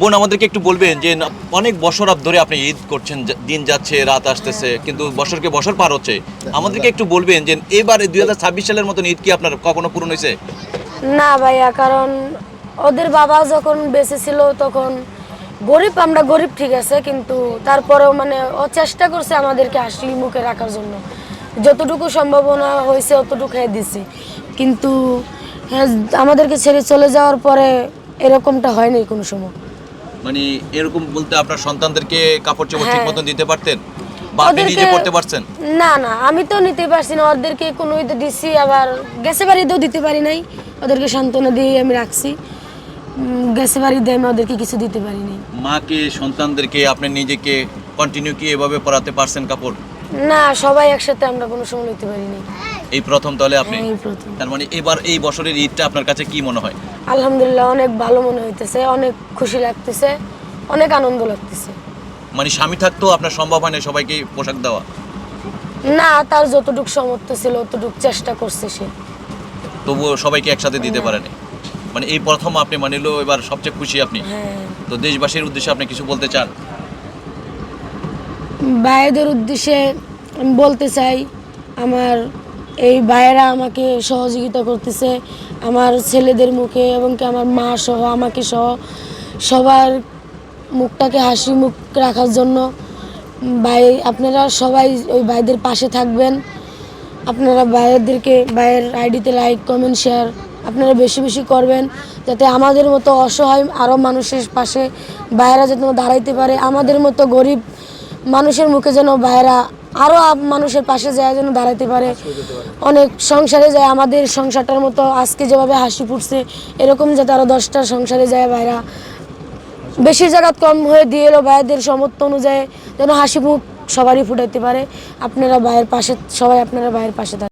বোন আমাদেরকে একটু বলবেন যে অনেক বছর ধরে আপনি ঈদ করছেন, দিন যাচ্ছে রাত আসতেছে, কিন্তু বছরকে বছর পার হচ্ছে। আমাদেরকে একটু বলবেন যে এবারে 2026 সালের মতন ঈদ কি আপনার কখনো পূরণ হয়েছে? না ভাইয়া, কারণ ওদের বাবা যখন বেঁচে ছিল তখন গরিব, আমরা গরিব ঠিক আছে, কিন্তু তারপরেও মানে ও চেষ্টা করছে আমাদেরকে হাসি মুখে রাখার জন্য। যতটুকু সম্ভাবনা হয়েছে অতটুকু দিছে, কিন্তু হ্যাঁ, আমাদেরকে ছেড়ে চলে যাওয়ার পরে এরকমটা হয়নি কোনো সময়। মানে এরকম বলতে আপনার সন্তানদেরকে কাপড় চোপড় ঠিক হ্যাঁ, মতন দিতে পারতেন, বা আপনি নিজে ওদেরকে পড়তে পারছেন? না না, আমি তো নিতে পারছি না। ওদেরকে কোনো ঈদে দিছি, আবার গেছে বাড়িতেও দিতে পারি নাই। ওদেরকে সান্ত্বনা দিয়ে আমি রাখছি। গেছে বাড়িতে আমি ওদেরকে কিছু দিতে পারি নাই। মাকে, সন্তানদেরকে, আপনি নিজেকে কন্টিনিউ কি এভাবে পরাতে পারছেন কাপড়? না, সবাই একসাথে আমরা কোনো সময় নিতে পারি নাই। এই প্রথম তাহলে আপনি? হ্যাঁ, এই প্রথম। তার মানে এবার এই বছরের ঈদটা আপনার কাছে কি মনে হয়? আলহামদুলিল্লাহ, অনেক ভালো মনে হইতেছে, অনেক খুশি লাগতেছে, অনেক আনন্দ লাগতেছে। মানে স্বামী থাকতেও আপনার সম্ভব হয় না সবাইকে পোশাক দেওয়া? না, তার যতটুকু সামর্থ্য ছিল অতটুকু চেষ্টা করছে সে। তবুও সবাইকে একসাথে দিতে পারেনি। মানে এই প্রথম আপনি মানিলেও এবার সবচেয়ে খুশি আপনি। হ্যাঁ, তো দেশবাসীর উদ্দেশ্যে আপনি কিছু বলতে চান? ভাইদের উদ্দেশ্যে আমি বলতে চাই, আমার এই ভাইয়েরা আমাকে সহযোগিতা করতেছে, আমার ছেলেদের মুখে এবং কি আমার মা সহ, আমাকে সহ সবার মুখটাকে হাসি মুখ রাখার জন্য। ভাই, আপনারা সবাই ওই ভাইদের পাশে থাকবেন। আপনারা ভাইয়ের আইডিতে লাইক কমেন্ট শেয়ার আপনারা বেশি বেশি করবেন, যাতে আমাদের মতো অসহায় আরও মানুষের পাশে ভাইয়েরা যেন দাঁড়াইতে পারে। আমাদের মতো গরিব মানুষের মুখে যেন ভাইয়েরা আরও মানুষের পাশে যায় যেন দাঁড়াইতে পারে। অনেক সংসারে যায়, আমাদের সংসারটার মতো আজকে যেভাবে হাসি ফুটছে এরকম যাতে আরও 10টা সংসারে যায় ভাইরা। বেশি জায়গা কম হয়ে দিয়ে এলো, ভাইদের সামর্থ্য অনুযায়ী যেন হাসি মুখ সবারই ফুটাইতে পারে। আপনারা ভাইয়ের পাশে, সবাই আপনারা ভাইয়ের পাশে থাকবেন।